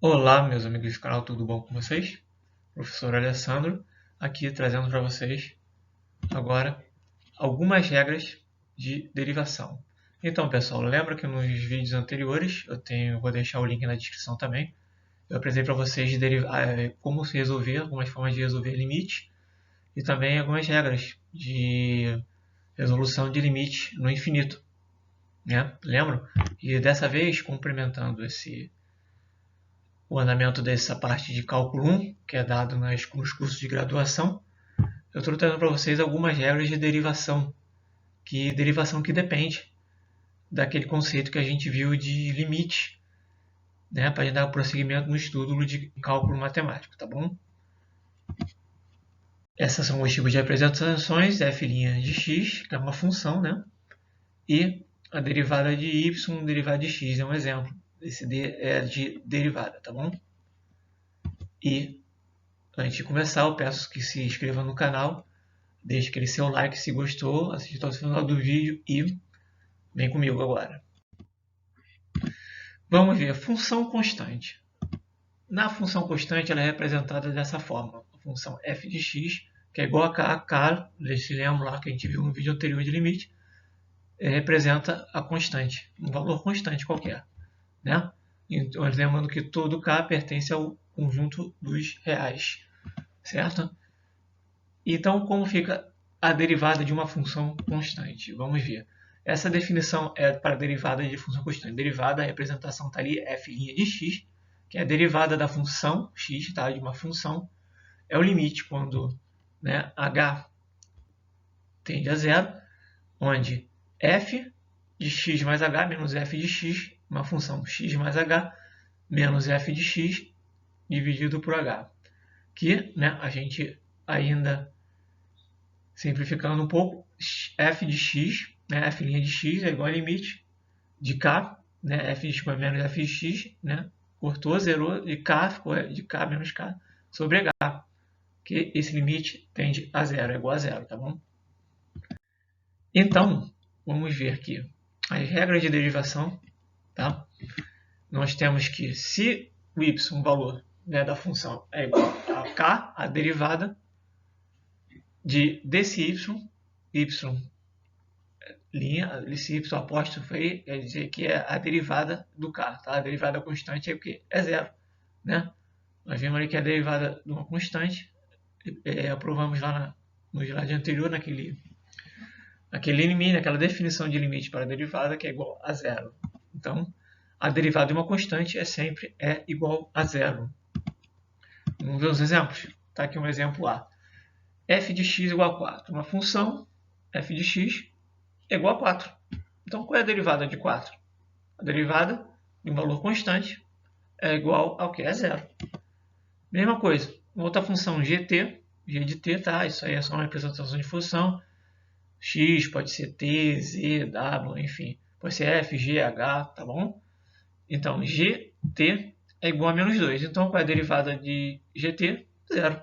Olá, meus amigos do canal, tudo bom com vocês? Professor Alessandro, aqui trazendo para vocês agora algumas regras de derivação. Então, pessoal, lembra que nos vídeos anteriores, vou deixar o link na descrição também, eu apresentei para vocês como se resolver, algumas formas de resolver limite e também algumas regras de resolução de limite no infinito, né? Lembram? E dessa vez, complementando o andamento dessa parte de cálculo 1, que é dado nos cursos de graduação, eu estou trazendo para vocês algumas regras de derivação que depende daquele conceito que a gente viu de limite, né, para dar prosseguimento no estudo de cálculo matemático, tá bom? Essas são os tipos de representações, f' de x, que é uma função, né? E a derivada de y, derivada de x é um exemplo. Esse D é de derivada, tá bom? E antes de começar, eu peço que se inscreva no canal, deixe aquele seu like se gostou, assista ao final do vídeo e vem comigo agora. Vamos ver, função constante. Na função constante, ela é representada dessa forma. A função f de x, que é igual a k, se lembra lá que a gente viu no vídeo anterior de limite, representa a constante, um valor constante qualquer, né? Então, lembrando que todo k pertence ao conjunto dos reais, certo? Então, como fica a derivada de uma função constante? Vamos ver. Essa definição é para a derivada de função constante. Derivada, a representação está ali, f' de x, que é a derivada da função x, tá? De uma função. É o limite quando, né, h tende a zero, onde f de x mais h menos f de x, uma função x mais h menos f de x dividido por h. Que, né, a gente ainda simplificando um pouco, f de x, né, f' de x é igual a limite de k, né, f de x menos f de x, né, cortou, zerou, de k ficou de k menos k sobre h, que esse limite tende a zero, é igual a zero, tá bom? Então, vamos ver aqui as regras de derivação, tá? Nós temos que se o y, o valor, né, da função é igual a k, a derivada desse y linha, esse y apóstrofo aí, quer dizer que é a derivada do k, tá? A derivada constante é o quê? É zero, né? Nós vimos ali que a derivada de uma constante, aprovamos lá no slide anterior, naquele limite, naquela definição de limite para a derivada, que é igual a zero. Então, a derivada de uma constante sempre é igual a zero. Vamos ver os exemplos? Tá aqui um exemplo A. f de x igual a 4. Uma função f de x é igual a 4. Então, qual é a derivada de 4? A derivada de um valor constante é igual ao que? É zero. Mesma coisa, outra função gt, g de t, tá? Isso aí é só uma representação de função. X pode ser t, z, w, enfim. Pode ser f, g, h, tá bom? Então, gt é igual a menos 2. Então, qual é a derivada de gt? Zero.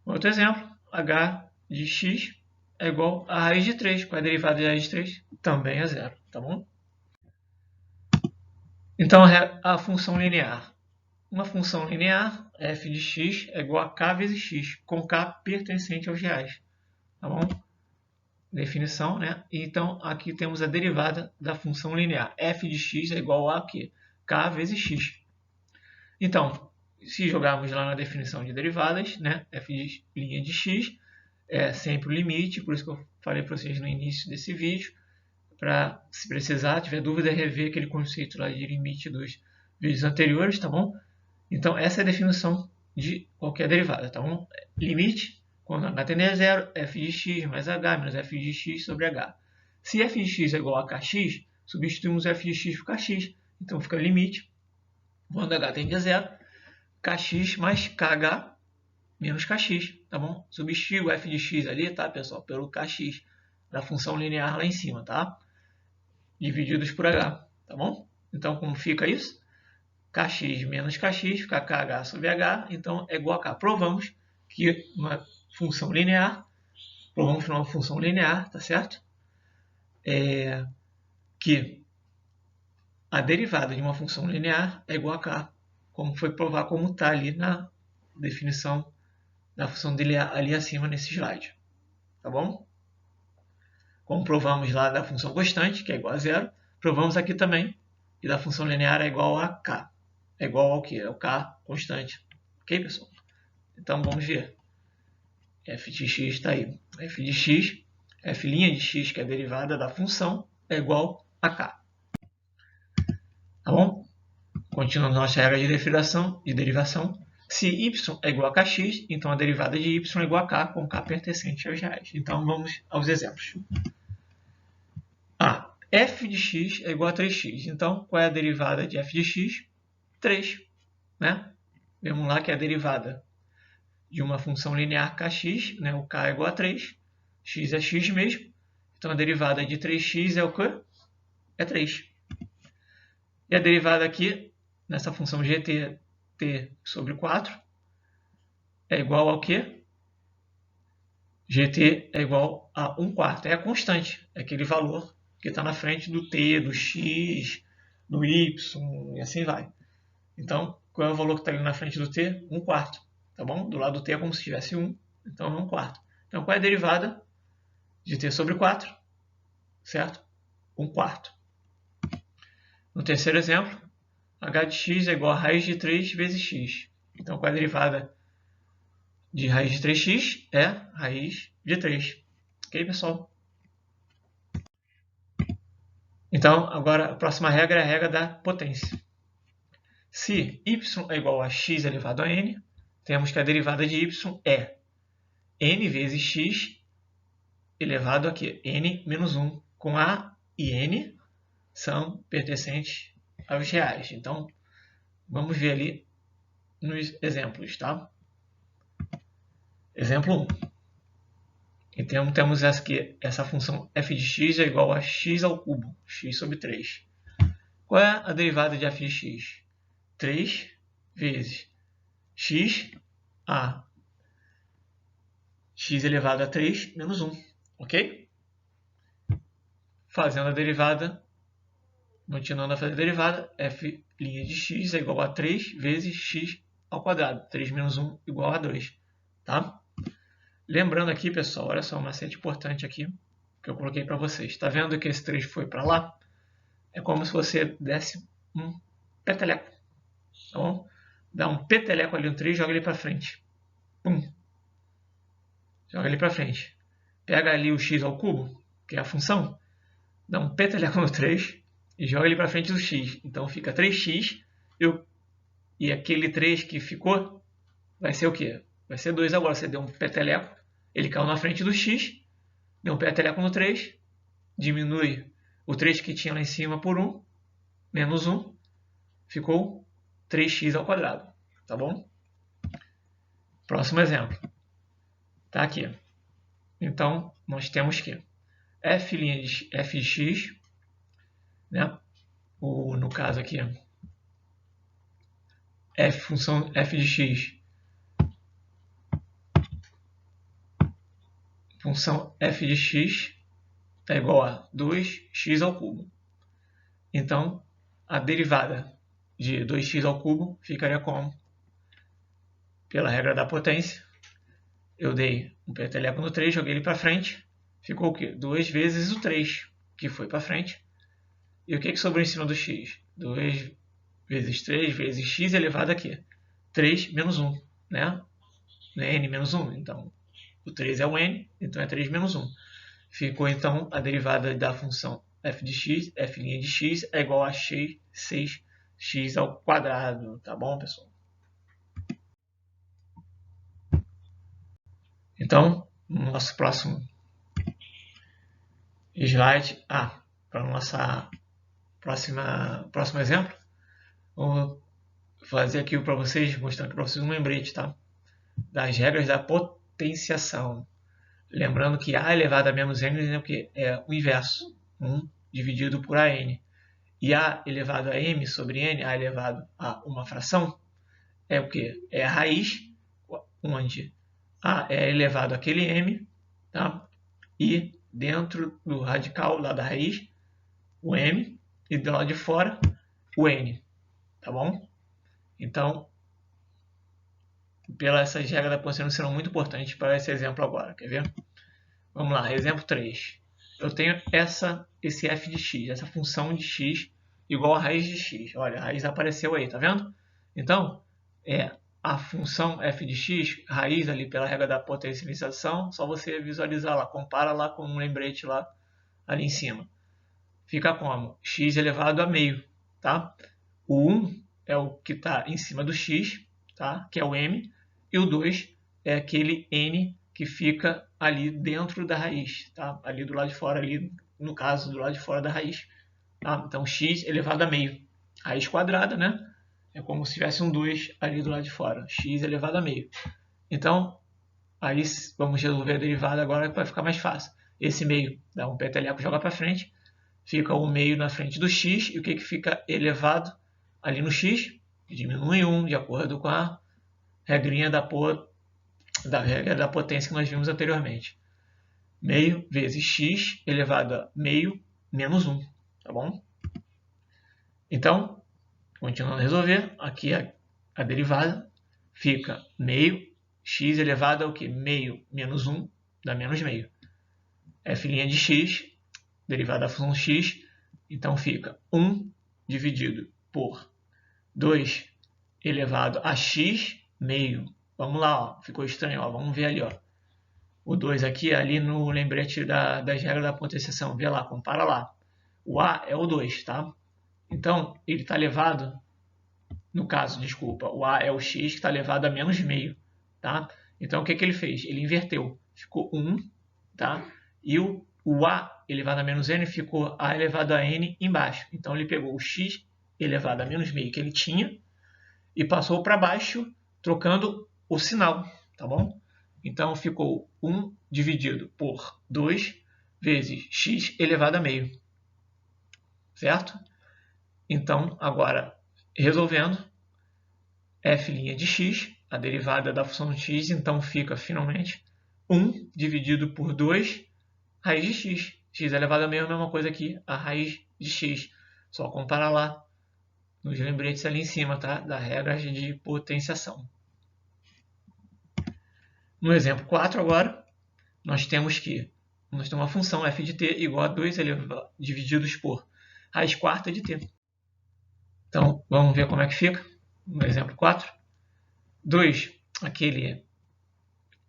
Outro exemplo, h de x é igual a raiz de 3. Qual é a derivada de raiz de 3? Também é zero, tá bom? Então, a função linear. Uma função linear, f de x é igual a k vezes x, com k pertencente aos reais, tá bom? Definição, né? Então, aqui temos a derivada da função linear. F de x é igual a quê? K vezes x. Então, se jogarmos lá na definição de derivadas, né? F de x é sempre o limite, por isso que eu falei para vocês no início desse vídeo, para, se precisar, tiver dúvida, rever aquele conceito lá de limite dos vídeos anteriores, tá bom? Então, essa é a definição de qualquer derivada, tá bom? Limite, quando h tende a zero, f de x mais h menos f de x sobre h. Se f de x é igual a kx, substituímos f de x por kx. Então, fica limite, quando h tende a zero, kx mais kh menos kx, tá bom? Substitui o f de x ali, tá, pessoal, pelo kx da função linear lá em cima, tá? Divididos por h, tá bom? Então, como fica isso? Kx menos kx fica kh sobre h, então é igual a k. Provamos que uma função linear, tá certo? Que a derivada de uma função linear é igual a k como foi provar como está ali na definição da função dele ali acima nesse slide. Tá bom? Como provamos lá da função constante, que é igual a zero, provamos aqui também que da função linear é igual a k. É igual ao que? É o k constante. Ok, pessoal? Então, vamos ver. F de x está aí. F de x, f' de x, que é a derivada da função, é igual a k. Tá bom? Continuando nossa regra de derivação. Se y é igual a kx, então a derivada de y é igual a k, com k pertencente aos reais. Então, vamos aos exemplos. F de x é igual a 3x. Então, qual é a derivada de f de x? 3. Né? Vemos lá que a derivada de uma função linear kx, né? O k é igual a 3. X é x mesmo. Então, a derivada de 3x é o quê? É 3. E a derivada aqui, nessa função gt t sobre 4, é igual ao quê? Gt é igual a 1/4. É a constante, é aquele valor que está na frente do t, do x, do y, e assim vai. Então, qual é o valor que está ali na frente do t? 1/4. Tá bom? Do lado do t é como se tivesse 1, então é 1/4. Então, qual é a derivada de t sobre 4? Certo? 1/4. No terceiro exemplo, h de x é igual a raiz de 3 vezes x. Então, qual é a derivada de raiz de 3x? É raiz de 3. Ok, pessoal? Então, agora a próxima regra é a regra da potência. Se y é igual a x elevado a n, temos que a derivada de y é n vezes x elevado a quê? N menos 1, com a e n são pertencentes aos reais. Então, vamos ver ali nos exemplos, tá? Exemplo 1. Então, temos essa função f de x é igual a x ao cubo, x sobre 3. Qual é a derivada de f de x? 3 vezes x a x elevado a 3 menos 1, ok? Fazendo a derivada, continuando a fazer a derivada, f' de x é igual a 3 vezes x ao quadrado. 3 menos 1 igual a 2, tá? Lembrando aqui, pessoal, olha só, um macete importante aqui que eu coloquei para vocês. Está vendo que esse 3 foi para lá? É como se você desse um peteleco, tá bom? Dá um peteleco ali no 3 e joga ele para frente. Pum. Joga ele para frente. Pega ali o x ao cubo, que é a função, dá um peteleco no 3 e joga ele para frente do x. Então fica 3x e aquele 3 que ficou vai ser o quê? Vai ser 2 agora. Você deu um peteleco, ele caiu na frente do x, deu um peteleco no 3, diminui o 3 que tinha lá em cima por 1, menos 1, ficou 3x ao quadrado, tá bom? Próximo exemplo. Tá aqui. Então, nós temos que f' de x, né? No caso aqui, função f de x, função f de x é igual a 2x ao cubo. Então, a derivada de 2x ao cubo ficaria como? Pela regra da potência, eu dei um peteleco no 3, joguei ele para frente, ficou o quê? 2 vezes o 3, que foi para frente. E o que sobrou em cima do x? 2 vezes 3 vezes x elevado a quê? 3 menos 1, né? N menos 1, então o 3 é o n, então é 3 menos 1. Ficou então a derivada da função f de x, f' de x é igual a 6x ao quadrado, tá bom, pessoal? Então, no nosso próximo slide, para o nosso próximo exemplo, vou fazer aqui para vocês, mostrar aqui para vocês um lembrete, tá? Das regras da potenciação. Lembrando que a elevado a menos n é o que? É o inverso, 1 dividido por an. E a elevado a m sobre n, a elevado a uma fração, é o que? É a raiz, onde a é elevado àquele m, tá? E dentro do radical lá da raiz, o m, e do lado de fora, o n, tá bom? Então, essas regras da potência serão muito importantes para esse exemplo agora. Quer ver? Vamos lá, exemplo 3. Eu tenho esse f de x, essa função de x igual a raiz de x. Olha, a raiz apareceu aí, tá vendo? Então, a função f de x, raiz ali pela regra da potencialização, só você visualizar lá, compara lá com um lembrete lá ali em cima. Fica como? X elevado a meio, tá? O 1 é o que está em cima do x, tá? Que é o m, e o 2 é aquele n que fica ali dentro da raiz, tá? Ali do lado de fora, ali, no caso, do lado de fora da raiz. Tá? Então, x elevado a meio. Raiz quadrada, né? É como se tivesse um 2 ali do lado de fora. X elevado a meio. Então, aí vamos resolver a derivada agora para ficar mais fácil. Esse meio dá um peteleco, joga para frente. Fica o meio na frente do x. E o que fica elevado ali no x? Diminui 1, de acordo com a regrinha da regra da potência que nós vimos anteriormente. Meio vezes x elevado a meio menos 1. Tá bom? Então, continuando a resolver, aqui a derivada fica meio x elevado ao que? Meio menos 1 dá menos meio. F' de x, derivada da função x, então fica 1 dividido por 2 elevado a x meio. Vamos lá, ó, ficou estranho, ó, vamos ver ali. Ó. O 2 aqui, ali no lembrete das regras da potenciação. Vê lá, compara lá. O a é o 2, tá? Então, ele está elevado, no caso, desculpa, o a é o x que está elevado a menos meio, tá? Então, o que ele fez? Ele inverteu. Ficou 1, tá? E o a elevado a menos n ficou a elevado a n embaixo. Então, ele pegou o x elevado a menos meio que ele tinha e passou para baixo, trocando o sinal, tá bom? Então, ficou 1 dividido por 2 vezes x elevado a meio, certo? Então, agora, resolvendo, f' de x, a derivada da função de x, então fica, finalmente, 1 dividido por 2 raiz de x. X elevado a meio é a mesma coisa aqui, a raiz de x. Só comparar lá nos lembretes ali em cima, tá? Da regra de potenciação. No exemplo 4 agora, nós temos uma função f de t igual a 2 divididos por raiz quarta de t. Então, vamos ver como é que fica. No exemplo 4. 2, aquele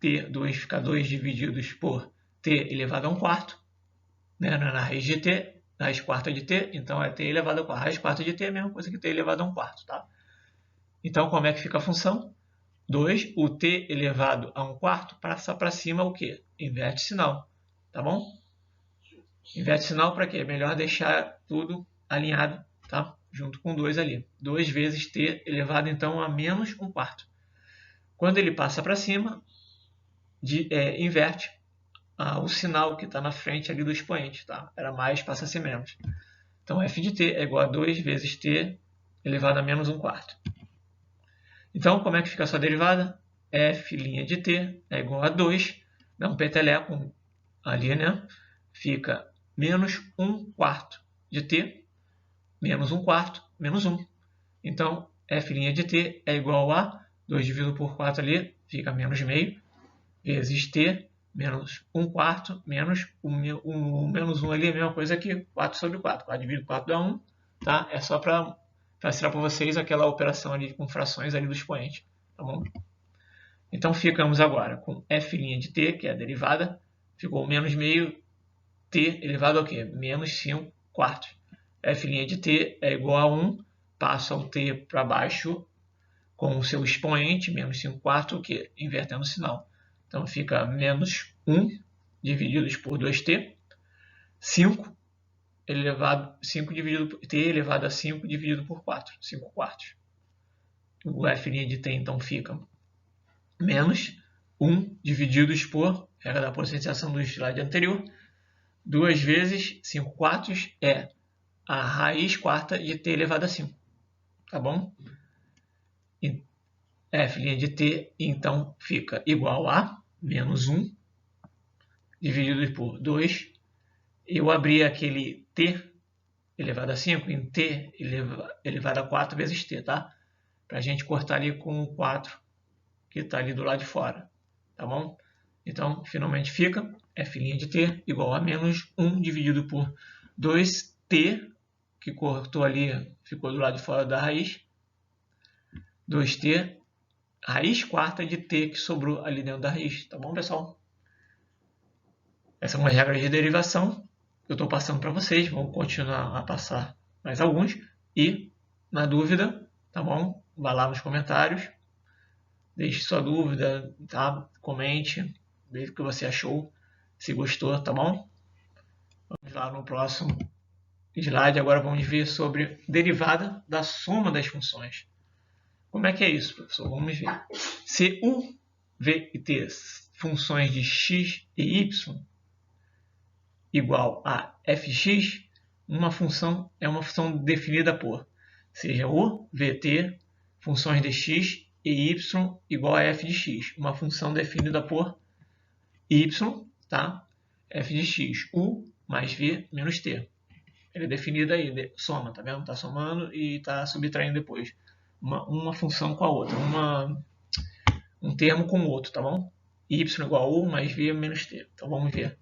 t2 fica 2 divididos por t elevado a 1 quarto, né? Na raiz de t, raiz quarta de t, então é t elevado a 4. Raiz quarta de t é a mesma coisa que t elevado a 1 quarto, tá? Então, como é que fica a função? 2, o t elevado a 1 quarto passa para cima o quê? Inverte sinal, tá bom? Inverte sinal para quê? Melhor deixar tudo alinhado, tá? Junto com 2 ali. 2 vezes t elevado, então, a menos 1 quarto. Quando ele passa para cima, inverte o sinal que está na frente ali do expoente, tá? Era mais, passa a ser menos. Então, f de t é igual a 2 vezes t elevado a menos 1 quarto. Então, como é que fica a sua derivada? F' de t é igual a 2, dá um peteleco ali, né? Fica menos 1 quarto de t, menos 1 quarto, menos 1. Então, f' de t é igual a 2 dividido por 4 ali, fica menos meio, vezes t, menos 1 quarto, menos menos 1 ali, é a mesma coisa que 4 sobre 4. 4 dividido por 4 dá 1, tá? É só para facilitar para vocês aquela operação ali com frações ali do expoente, tá bom? Então, ficamos agora com f' de t, que é a derivada, ficou menos meio t elevado ao quê? Menos 5 quartos. F' de t é igual a 1, passa o t para baixo com o seu expoente, menos 5 quartos, o quê? Invertendo o sinal. Então, fica menos 1 divididos por 2t, 5 dividido por t elevado a 5 dividido por 4, 5 quartos. O f' de t, então, fica menos 1 divididos por, regra da potenciação do slide anterior, 2 vezes 5 quartos é a raiz quarta de t elevado a 5. Tá bom? E f' de t, então, fica igual a menos 1 dividido por 2. Eu abri aquele t elevado a 5 em t elevado a 4 vezes t, tá? para a gente cortar ali com o 4 que está ali do lado de fora, tá bom? Então, finalmente fica f' de t igual a menos 1 dividido por 2t, que cortou ali, ficou do lado de fora da raiz, 2t, raiz quarta de t que sobrou ali dentro da raiz, tá bom, pessoal? Essas são as regras de derivação que eu estou passando para vocês, vamos continuar a passar mais alguns, e, na dúvida, tá bom? Vá lá nos comentários, deixe sua dúvida, tá? Comente, veja o que você achou, se gostou, tá bom? Vamos lá no próximo slide, agora vamos ver sobre derivada da soma das funções. Como é que é isso, professor? Vamos ver. Se U, V e T funções de x e y igual a fx, uma função é uma função definida por, seja U, V, T, funções de x e y igual a f de x. Uma função definida por y, tá? F de x, U mais V menos T. Ele é definido aí, soma, tá vendo? Tá somando e tá subtraindo depois. Uma função com a outra, um termo com o outro, tá bom? Y igual a U mais V menos T. Então vamos ver.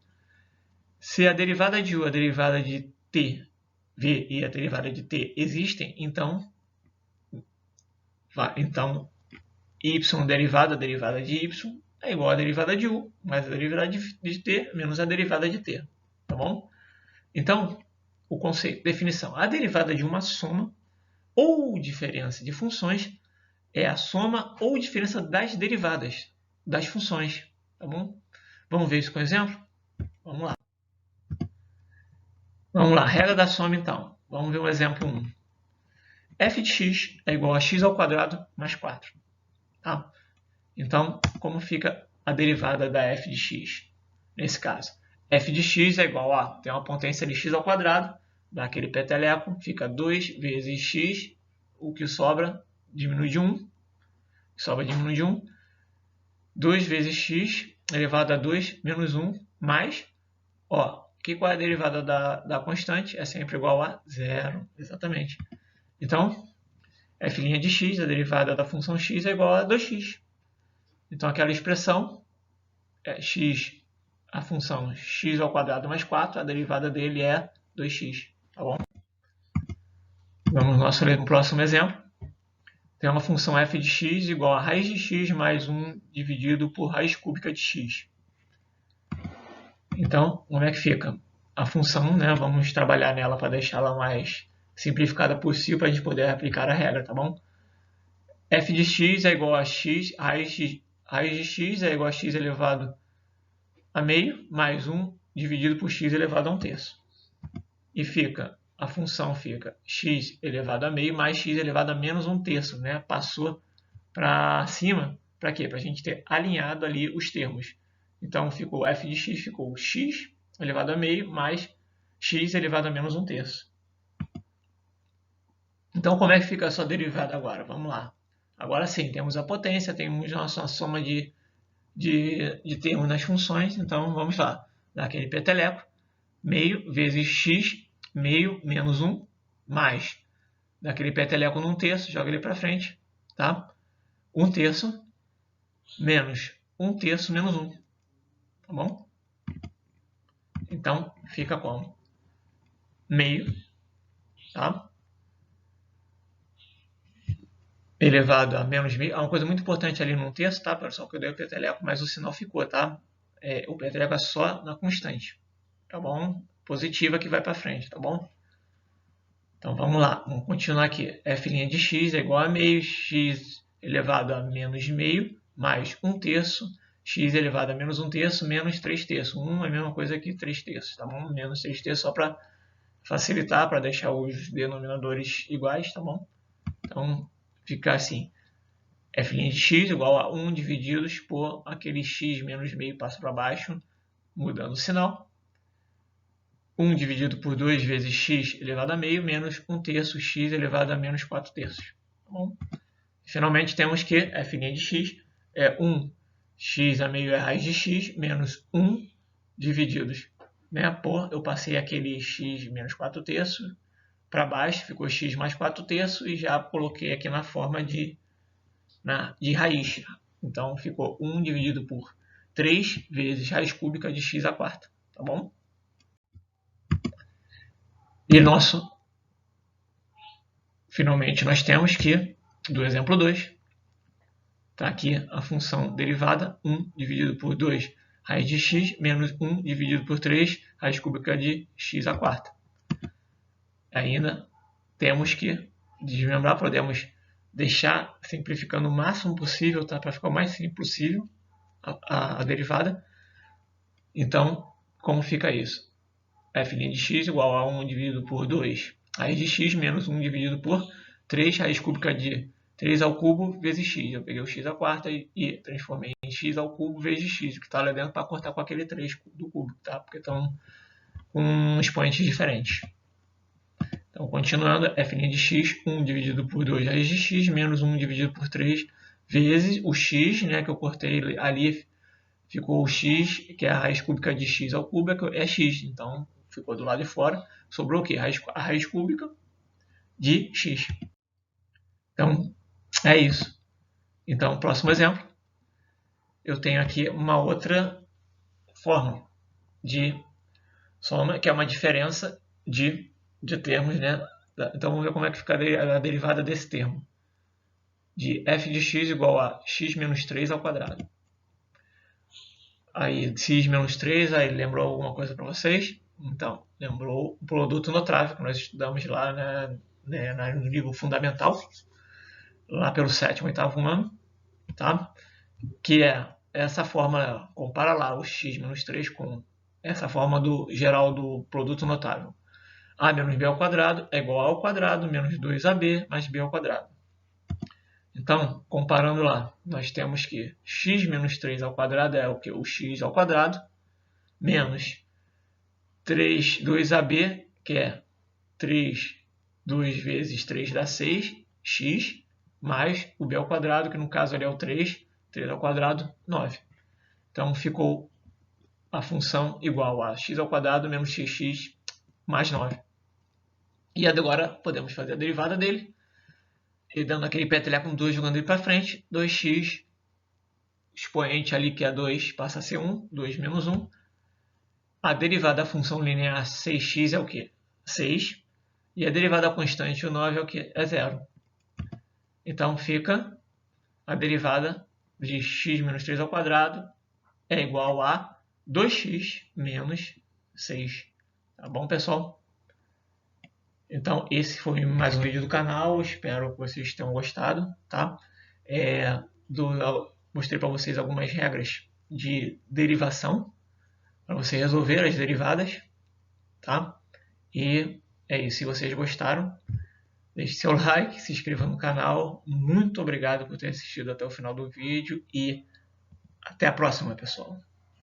Se a derivada de U, a derivada de T, V e a derivada de T existem, então Y derivada de Y é igual a derivada de U mais a derivada de T menos a derivada de T, tá bom? Então, o conceito, definição, a derivada de uma soma ou diferença de funções é a soma ou diferença das derivadas das funções, tá bom? Vamos ver isso com exemplo? Vamos lá. Vamos lá, regra da soma então. Vamos ver o exemplo 1. f de x é igual a x ao quadrado mais 4. Tá? Então, como fica a derivada da f de x? Nesse caso, f de x é igual a, tem uma potência de x ao quadrado, dá aquele peteleco, fica 2 vezes x, o que sobra diminui de 1, diminui de 1, 2 vezes x elevado a 2 menos 1, mais, qual é a derivada da constante? É sempre igual a zero, exatamente. Então, f' de x, a derivada da função x é igual a 2x. Então, aquela expressão é x, a função x ao quadrado mais 4, a derivada dele é 2x, tá bom? Vamos no próximo exemplo. Tem uma função f de x igual a raiz de x mais 1 dividido por raiz cúbica de x. Então, como é que fica? A função, né, vamos trabalhar nela para deixá-la mais simplificada possível para a gente poder aplicar a regra, tá bom? f de x é igual a x, raiz de x é igual a x elevado a meio, mais 1 dividido por x elevado a 1/3. E a função fica x elevado a meio mais x elevado a menos 1/3, né? Passou para cima, para quê? Para a gente ter alinhado ali os termos. Então, ficou f de x, ficou x elevado a meio mais x elevado a menos 1/3. Então, como é que fica a sua derivada agora? Vamos lá. Agora sim, temos a potência, temos a nossa soma de termos nas funções. Então, vamos lá. Dá aquele peteleco. Meio vezes x, meio menos 1, mais. Daquele peteleco num terço, joga ele para frente. Tá? 1/3 menos 1/3 menos 1. Tá bom? Então, fica como? Meio, tá? Elevado a menos meio. Uma coisa muito importante ali num terço, tá, pessoal? Que eu dei o peteleco, mas o sinal ficou, tá? O peteleco é só na constante, tá bom? Positiva que vai para frente, tá bom? Então, vamos lá. Vamos continuar aqui. f' de x é igual a meio, x elevado a menos meio, mais 1/3, x elevado a menos 1/3, menos 3/3. 1 é a mesma coisa que 3/3, tá bom? Menos 3/3 só para facilitar, para deixar os denominadores iguais, tá bom? Então, fica assim. f' de x igual a 1 divididos por aquele x menos meio passa para baixo, mudando o sinal. 1 dividido por 2 vezes x elevado a meio, menos 1/3 x elevado a menos 4/3. Tá bom? Finalmente, temos que f' de x é 1 x a meio é raiz de x, menos 1 divididos, né, por, eu passei aquele x menos 4/3 para baixo, ficou x mais 4/3 e já coloquei aqui na forma de raiz. Então ficou 1 dividido por 3 vezes raiz cúbica de x à quarta, tá bom? E finalmente nós temos que, do exemplo 2, está aqui a função derivada 1 dividido por 2 raiz de x menos 1 dividido por 3 raiz cúbica de x à quarta. Ainda temos que desmembrar, podemos deixar simplificando o máximo possível, tá? Para ficar o mais simples possível a derivada. Então, como fica isso? F' de x igual a 1 dividido por 2 raiz de x menos 1 dividido por 3 raiz cúbica de 3 ao cubo vezes x. Eu peguei o x à quarta e transformei em x ao cubo vezes x, que está lá dentro para cortar com aquele 3 do cubo, tá? Porque estão com expoentes diferentes. Então, continuando, f' de x, 1 dividido por 2 raiz de x, menos 1 dividido por 3, vezes o x, né, que eu cortei ali, ficou o x, que é a raiz cúbica de x ao cubo, é x. Então, ficou do lado de fora. Sobrou o quê? A raiz cúbica de x. Então, é isso. Então, próximo exemplo. Eu tenho aqui uma outra forma de soma, que é uma diferença de termos, né? Então, vamos ver como é que fica a derivada desse termo. De f de x igual a x menos 3 ao quadrado. Aí, x menos 3, aí lembrou alguma coisa para vocês? Então, lembrou o produto notável, que nós estudamos lá no nível fundamental, lá pelo 7º, 8º ano, tá? Que é essa fórmula, compara lá o x menos 3 com essa forma geral do produto notável. A menos b ao quadrado é igual a ao quadrado menos 2ab mais b ao quadrado. Então, comparando lá, nós temos que x menos 3 ao quadrado é o que? O x ao quadrado, menos 2ab, que é 2 vezes 3 dá 6, x, mais o b ao quadrado, que no caso ali é o 3 ao quadrado, 9. Então, ficou a função igual a x ao quadrado menos xx mais 9. E agora podemos fazer a derivada dele. E dando aquele peteleco com 2, jogando ele para frente, 2x, expoente ali que é 2, passa a ser 1, 2 menos 1. A derivada da função linear 6x é o quê? 6. E a derivada constante, o 9, é o quê? É 0. Então fica a derivada de x menos 3 ao quadrado é igual a 2x menos 6. Tá bom, pessoal? Então, esse foi mais um vídeo do canal. Espero que vocês tenham gostado, tá? Mostrei para vocês algumas regras de derivação para você resolver as derivadas, tá? E é isso. Se vocês gostaram, deixe seu like, se inscreva no canal. Muito obrigado por ter assistido até o final do vídeo e até a próxima, pessoal.